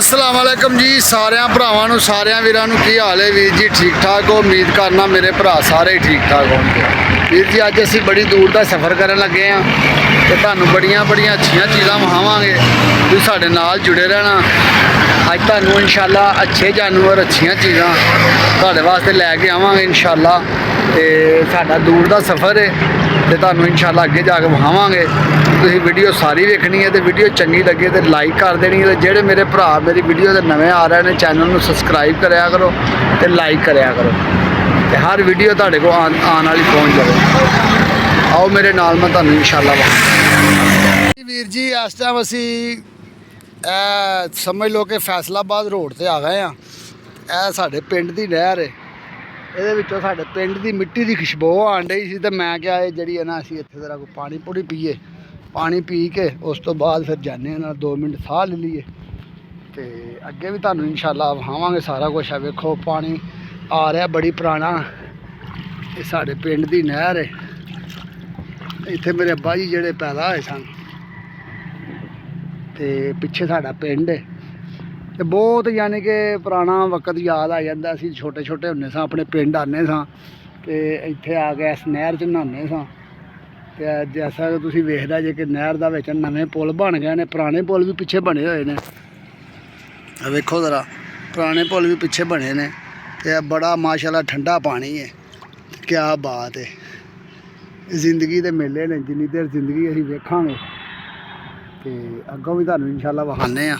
अस्सलाम वालेकुम जी सारे भरावां नूं सारे वीरां नूं की हाल है वीर जी ठीक ठाक हो। उम्मीद करना मेरे भरा सारे ही ठीक ठाक होंगे। वीर जी अज असीं बड़ी दूर का सफ़र करन लगे हाँ तो तुहानूं बड़ियां अच्छियां चीज़ां विखावांगे। तुसीं साडे नाल जुड़े रहना। अज तुहानूं इंशाअल्लाह अच्छे जानवर अच्छियां चीज़ां तुहाडे वास्ते लैके आवांगे इंशाअल्लाह। तो साडा दूर का सफ़र है तो तुहानूं इंशाअल्लाह अगे जाके विखावांगे। तुसीं वीडियो सारी वेखनी है तो वीडियो चंगी लगे तो लाइक कर देनी है। जेडे मेरे भरा मेरी वीडियो के नवे आ रहे हैं चैनल में सबसक्राइब कराया करो तो लाइक कराया करो तो हर वीडियो तुहाडे को आने वाली पहुँच जाए। आओ मेरे नाल मैं तुहानूं इंशाअल्लाह वीर जी इस टाइम असी समझ लो कि फैसलाबाद रोड से आ गए हाँ। यह साढ़े पिंड की नहर है। ये साढ़े पिंड की मिट्टी की खुशबू आन डई सी तो मैं क्या है जी है ना असीं इत्थे जरा कोई पानी पूरी पीए। पानी पी के उस तो बाद फिर जाने 2 मिनट साह ले लीए तो अगे भी तुहानूं इंशाअल्लाह विखावांगे सारा कुछ है। वेखो पानी आ रहा बड़ी पुराना। ये साढ़े पिंड की नहर है। इत्थे मेरे अब्बा जी जेडे पैदा होए सन तो पिछे साढ़ा पिंड है तो बहुत यानी कि पुराना वक्त याद आ जाता। असीं छोटे छोटे होंदे सां अपने पिंड आने सां तो इत्थे आके इस नहर च नहाने सां। तो जैसा कि तुसीं वेखदा जे कि नहर दा विच नवे पुल बन गए ने, पुराने पुल भी पिछे बने हुए ने। वेखो जरा पुराने पुल भी पिछे बने ने तो बड़ा माशाअल्लाह ठंडा पानी है। क्या बात है। जिंदगी के मेले ने जिन्नी देर जिंदगी असीं वेखांगे तो अगों भी तुहानूं इंशाअल्लाह विखाने आ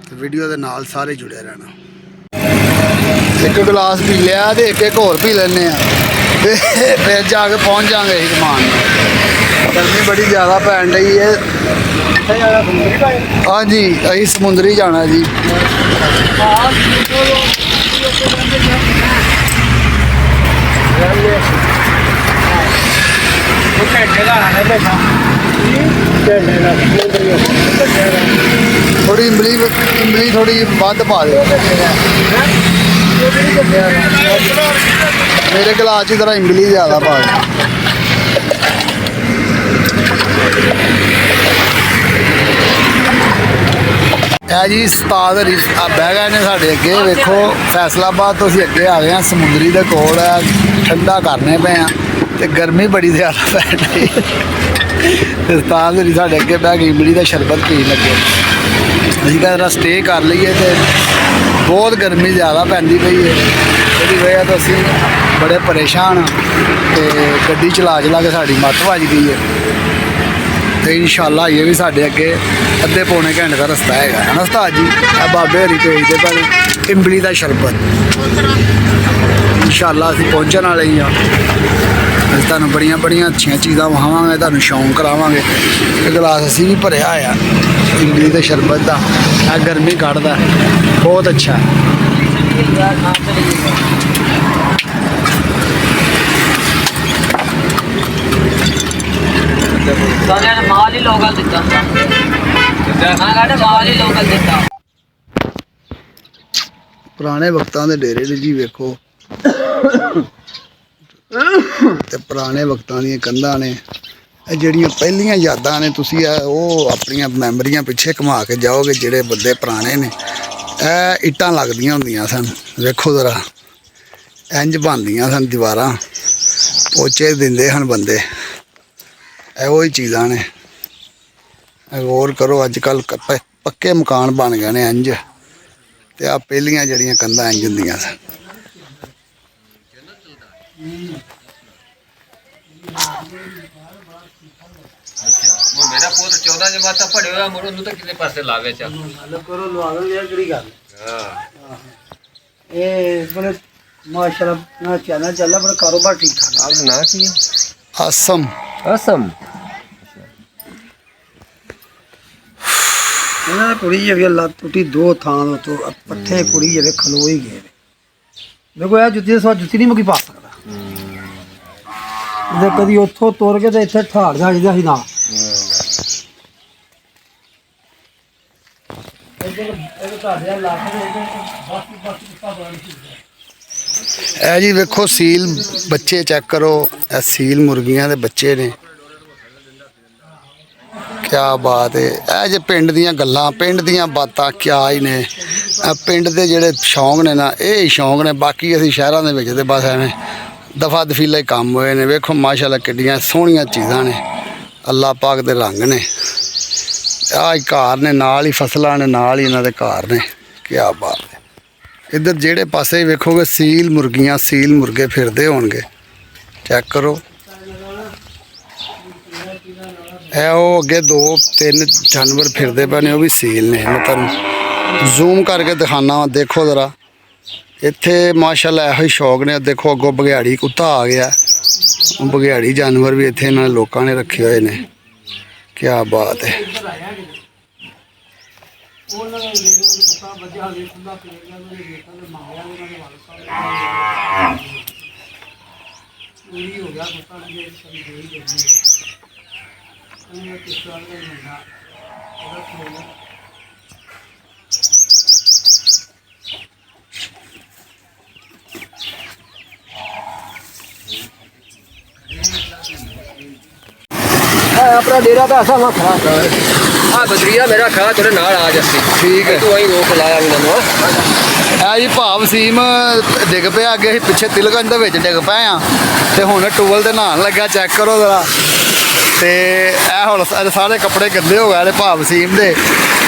तो वीडियो के नाल सारे जुड़े रहना। एक गिलास पी लिया तो एक होर पी लेने फिर जाके पहुँच जाएंगे घुमान। गर्मी बड़ी ज़्यादा पैन रही है। हाँ जी असीं समुंदरी जाना जी। थोड़ी इमली थोड़ी वध पा दे मेरे गिलास की तरह इमली ज़्यादा पा दे। जी उस्ताद बह गए ने साढ़े अगे। वेखो फैसलाबाद तो असीं अगे आ गए हैं समुंदरी के कोल है। ठंडा करने पे हैं तो गर्मी बड़ी ज़्यादा पै रही। उस्ताद साढ़े अगे बह के इमली का शरबत पीन लगे। असीं जरा स्टे कर लीए तो बहुत गर्मी ज़्यादा पैंदी पई है। इसकी वजह तो असीं बड़े परेशान हाँ तो गड्डी चला के साड़ी मत्त बज गई है। तो इंशाअल्लाह ये भी साढ़े अगे अद्धे पौने घंटे का रस्ता है ना उस्ताद जी। बाबे हरी भेजते पर इमली का शरबत इंशाअल्लाह असीं पहुँचण वाले ही हाँ। तुहानूं बड़ियां अच्छियां चीज़ां विखावांगे तुहानूं शौक करावांगे। गिलास असीं भी भरिया होया इमली के शरबत का। गर्मी कढ़दा बहुत अच्छा है। पुराने वक्तां दे डेरे ने जी वेखो ते पुराने वक्तां दी कंधां ने ਜਿਹੜੀਆਂ ਪਹਿਲੀਆਂ यादां ने तुसीं ਉਹ ਆਪਣੀਆਂ ਮੈਮਰੀਆਂ ਪਿੱਛੇ ਘੁਮਾ के जाओगे। ਜਿਹੜੇ ਬੰਦੇ ਪੁਰਾਣੇ ਨੇ ਇਹ ਇੱਟਾਂ ਲੱਗਦੀਆਂ ਹੁੰਦੀਆਂ ਸਨ। ਵੇਖੋ ਜ਼ਰਾ ਇੰਜ ਬਣਦੀਆਂ ਸਨ ਦੀਵਾਰਾਂ ਪੋਚੇ ਦਿੰਦੇ ਹਨ ਬੰਦੇ। ਇਹੋ ਹੀ ਚੀਜ਼ਾਂ ਨੇ। गौर करो अजकल पक्के मकान बन गए ने इंज ते आ पहलियां जड़ियां कंधां इंज हुंदियां सन। मेरा पुत्र 14 जमाता पढ़े हुआ मुड़ उन्नू तो कितने पासे लावे चल करो लवावे यार केड़ी गल। हां ए बड़े माशाल्लाह ना चैनल चलदा बड़ा कारोबार ठीक ठाक। आप ना की असम असम ਇਹਨਾਂ ਦੀ ਕੁੜੀ ਜਿਹੜੀ ਲੱਤ ਟੁੱਟੀ 2 ਥਾਂ ਤੋਂ ਪੱਠੇ ਕੁੜੀ ਜਿਹੜੇ ਖਲੋ ਹੀ ਗਏ। ਦੇਖੋ ਇਹ ਜੁੱਤੀ ਸਵਾ ਜੁੱਤੀ ਨਹੀਂ ਮੁਕੀ ਪਾ ਸਕਦਾ। ਜੇ ਕਦੀ ਉੱਥੋਂ ਤੁਰ ਕੇ ਤੇ ਇੱਥੇ ਠਾੜ ਜਾਈਦਾ ਸੀ ਨਾ। ਇਹ ਜੀ ਵੇਖੋ ਸੀਲ ਬੱਚੇ ਚੈੱਕ ਕਰੋ। ਇਹ ਸੀਲ ਮੁਰਗੀਆਂ ਦੇ ਬੱਚੇ ਨੇ। ਕਿਆ ਬਾਤ ਹੈ। ਇਹ ਜੇ ਪਿੰਡ ਦੀਆਂ ਗੱਲਾਂ, ਪਿੰਡ ਦੀਆਂ ਬਾਤਾਂ ਕਿਆ ਹੀ ਨੇ। ਇਹ ਪਿੰਡ ਦੇ ਜਿਹੜੇ ਸ਼ੌਂਕ ਨੇ ਨਾ, ਇਹ ਹੀ ਸ਼ੌਂਕ ਨੇ। ਬਾਕੀ ਅਸੀਂ ਸ਼ਹਿਰਾਂ ਦੇ ਵਿੱਚ ਤੇ ਬਸ ਐਵੇਂ ਦਫਾ ਦਫੀਲਾ ਹੀ ਕੰਮ ਹੋਏ ਨੇ। ਵੇਖੋ ਮਾਸ਼ਾਅੱਲਾ ਕਿੱਡੀਆਂ ਸੋਹਣੀਆਂ ਚੀਜ਼ਾਂ ਨੇ, ਅੱਲਾ ਪਾਕ ਦੇ ਰੰਗ ਨੇ। ਆਹ ਘਰ ਨੇ, ਨਾਲ ਹੀ ਫਸਲਾਂ ਨੇ, ਨਾਲ ਹੀ ਇਹਨਾਂ ਦੇ ਘਰ ਨੇ। ਕਿਆ ਬਾਤ ਹੈ। ਇੱਧਰ ਜਿਹੜੇ ਪਾਸੇ ਵੇਖੋਗੇ ਸੀਲ ਮੁਰਗੀਆਂ, ਸੀਲ ਮੁਰਗੇ ਫਿਰਦੇ ਹੋਣਗੇ। ਚੈੱਕ ਕਰੋ। ਇਹ ਉਹ ਅੱਗੇ 2-3 ਜਾਨਵਰ ਫਿਰਦੇ ਪਏ ਨੇ, ਉਹ ਵੀ ਸੀਲ ਨੇ। ਮੈਂ ਤੁਹਾਨੂੰ ਜ਼ੂਮ ਕਰਕੇ ਦਿਖਾਣਾ, ਦੇਖੋ ਜ਼ਰਾ। ਇੱਥੇ ਮਾਸ਼ਾਅੱਲਾ ਇਹੋ ਹੀ ਸ਼ੌਕ ਨੇ। ਦੇਖੋ ਅੱਗੋਂ ਬਘਿਆੜੀ ਕੁੱਤਾ ਆ ਗਿਆ। ਉਹ ਬਘਿਆੜੀ ਜਾਨਵਰ ਵੀ ਇੱਥੇ ਇਹਨਾਂ ਲੋਕਾਂ ਨੇ ਰੱਖੇ ਹੋਏ ਨੇ। ਕਿਆ ਬਾਤ ਹੈ। अपना डेरा तो ऐसा वहाँ खड़ा कर। हाँ बदरिया मेरा खड़ा तेरे नाल आ जाती। ठीक है। तू वहीं रोक लाया मैंने। ਇਹ ਜੀ ਭਾਵ ਸੀਮ ਡਿੱਗ ਪਿਆ। ਅੱਗੇ ਅਸੀਂ ਪਿੱਛੇ ਤਿਲਕਣ ਦੇ ਵਿੱਚ ਡਿੱਗ ਪਏ ਆ ਤੇ ਹੁਣ ਟੂਵਲ ਤੇ ਨਹਾਉਣ ਲੱਗਾ। ਚੈੱਕ ਕਰੋ ਜ਼ਰਾ। ਤੇ ਇਹ ਹੁਣ ਸਾਰੇ ਕੱਪੜੇ ਗੰਦੇ ਹੋ ਗਏ ਨੇ ਭਾਵ ਸੀਮ ਦੇ।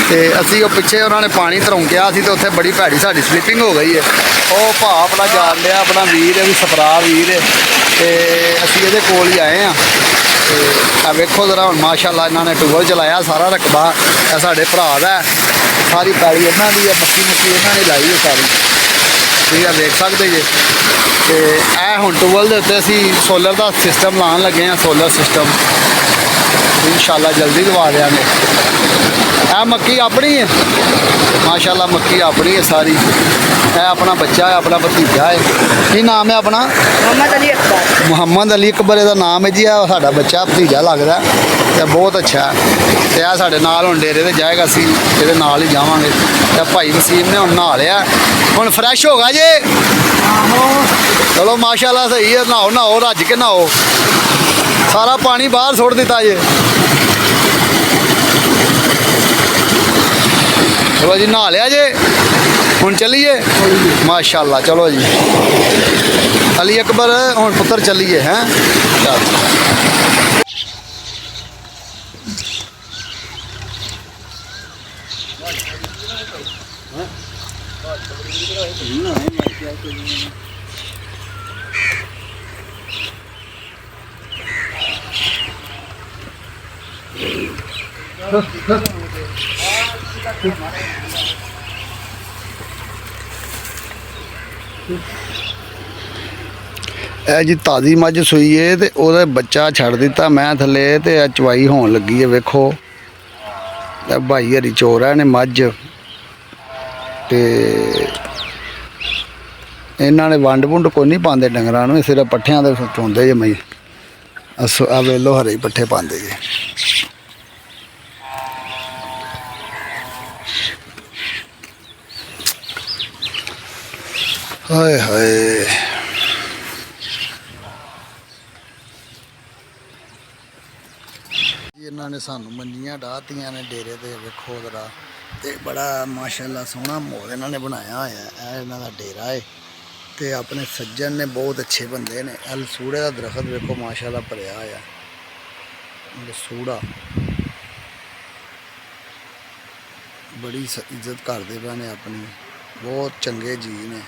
ਤੇ ਅਸੀਂ ਉਹ ਪਿੱਛੇ ਉਹਨਾਂ ਨੇ ਪਾਣੀ ਧਰੋਂਕਿਆ ਸੀ ਤੇ ਉੱਥੇ ਬੜੀ ਭੈੜੀ ਸਾਡੀ ਸਲਿੱਪਿੰਗ ਹੋ ਗਈ ਹੈ। ਉਹ ਭਾ ਆਪਣਾ ਜਾਣ ਲਿਆ, ਆਪਣਾ ਵੀਰ ਹੈ ਵੀ, ਸਪਰਾ ਵੀਰ ਹੈ। ਤੇ ਅਸੀਂ ਇਹਦੇ ਕੋਲ ਹੀ ਆਏ ਆ। ਤੇ ਆ ਵੇਖੋ ਜ਼ਰਾ। ਹੁਣ ਮਾਸ਼ਾਅੱਲਾ ਇਹਨਾਂ ਨੇ ਟੂਵਲ ਚਲਾਇਆ। ਸਾਰਾ ਰਕਬਾ ਇਹ ਸਾਡੇ ਭਰਾ ਦਾ, ਸਾਰੀ ਪੈਲੀ ਇਹਨਾਂ ਦੀ ਹੈ। ਪੱਕੀ ਮੁੱਕੀ ਇਹਨਾਂ ਨੇ ਲਾਈ ਹੈ ਸਾਰੀ। ਠੀਕ ਆ, ਵੇਖ ਸਕਦੇ ਜੇ। ਤੇ ਇਹ ਹੁਣ ਟੂਵਲ ਦੇ ਉੱਤੇ ਅਸੀਂ ਸੋਲਰ ਦਾ ਸਿਸਟਮ ਲਾਉਣ ਲੱਗੇ ਹਾਂ। ਸੋਲਰ ਸਿਸਟਮ ਇਨਸ਼ਾਅੱਲਾ ਜਲਦੀ ਲਵਾ ਦਿਆਂਗੇ। ਇਹ ਮੱਕੀ ਆਪਣੀ ਹੈ ਮਾਸ਼ਾਅੱਲਾ, ਮੱਕੀ ਆਪਣੀ ਹੈ ਸਾਰੀ। ਇਹ ਆਪਣਾ ਬੱਚਾ ਹੈ, ਆਪਣਾ ਭਤੀਜਾ ਹੈ। ਕੀ ਨਾਮ ਹੈ ਆਪਣਾ? मोहम्मद अली अकबर। ਮੁਹੰਮਦ ਅਲੀ ਅਕਬਰ ਇਹਦਾ ਨਾਮ ਹੈ ਜੀ। ਇਹ ਸਾਡਾ ਬੱਚਾ ਭਤੀਜਾ ਲੱਗਦਾ ਤੇ ਬਹੁਤ ਅੱਛਾ ਹੈ। ਤੇ ਆ ਸਾਡੇ ਨਾਲ ਹੁਣ ਡੇਰੇ ਤੇ ਜਾਏਗਾ, ਅਸੀਂ ਇਹਦੇ ਨਾਲ ਹੀ ਜਾਵਾਂਗੇ। ਤੇ ਭਾਈ ਵਸੀਮ ਨੇ ਹੁਣ ਨਹਾ ਲਿਆ, ਹੁਣ ਫਰੈਸ਼ ਹੋ ਗਿਆ ਜੇ। ਚਲੋ ਮਾਸ਼ਾਅੱਲਾ ਸਹੀ ਹੈ। ਨਹਾਓ ਨਹਾਓ, ਰੱਜ ਕੇ ਨਹਾਓ। ਸਾਰਾ ਪਾਣੀ ਬਾਹਰ ਸੁੱਟ ਦਿੱਤਾ ਜੇ। ਚਲੋ ਜੀ ਨਹਾ ਲਿਆ ਜੇ, ਹੁਣ ਚੱਲੀਏ। ਮਾਸ਼ਾਅੱਲਾ ਚਲੋ ਜੀ। ਅਲੀ ਅਕਬਰ ਹੁਣ ਪੁੱਤਰ ਚੱਲੀਏ। ਹੈਂ ਚੱਲ। ਇਹ ਜੀ ਤਾਜ਼ੀ ਮੱਝ ਸੂਈ ਏ ਤੇ ਉਹਦਾ ਬੱਚਾ ਛੱਡ ਦਿੱਤਾ ਮੈਂ ਥੱਲੇ ਤੇ ਇਹ ਚਵਾਈ ਹੋਣ ਲੱਗੀ ਏ। ਵੇਖੋ ਇਹ ਭਾਈ ਹਰੀ ਚੋਰ ਹੈ ਨੇ ਮੱਝ। ਤੇ ਇਹਨਾਂ ਨੇ ਵੰਡ ਵੁੰਡ ਕੋਈ ਨਹੀਂ ਪਾਉਂਦੇ ਡੰਗਰਾਂ ਨੂੰ, ਸਿਰਫ ਪੱਠਿਆਂ ਦੇ ਚੋਂਦੇ ਜੇ ਮਈ। ਆ ਵੇਲੋ ਹਰੇ ਪੱਠੇ ਪਾਉਂਦੇ ਜੇ। ਹਾਏ ਹਾਏ। ਇਹਨਾਂ ਨੇ ਸਾਨੂੰ ਮੰਜੀਆਂ ਡਾਹਤੀਆਂ ਨੇ ਡੇਰੇ ਤੇ। ਵੇਖੋ ਜ਼ਰਾ। ਤੇ ਬੜਾ ਮਾਸ਼ਾਅੱਲਾ ਸੋਹਣਾ ਮਾਹੌਲ ਇਹਨਾਂ ਨੇ ਬਣਾਇਆ ਹੋਇਆ। ਇਹ ਇਹਨਾਂ ਦਾ ਡੇਰਾ ਹੈ। ਤੇ ਆਪਣੇ ਸੱਜਣ ਨੇ, ਬਹੁਤ ਅੱਛੇ ਬੰਦੇ ਨੇ। ਸੂੜੇ ਦਾ ਦਰਖਤ ਵੇਖੋ ਮਾਸ਼ਾਅੱਲਾ ਭਰਿਆ ਹੋਇਆ। ਸੂੜਾ ਬੜੀ ਇੱਜ਼ਤ ਕਰਦੇ ਪਏ ਨੇ ਆਪਣੀ। ਬਹੁਤ ਚੰਗੇ ਜੀ ਨੇ।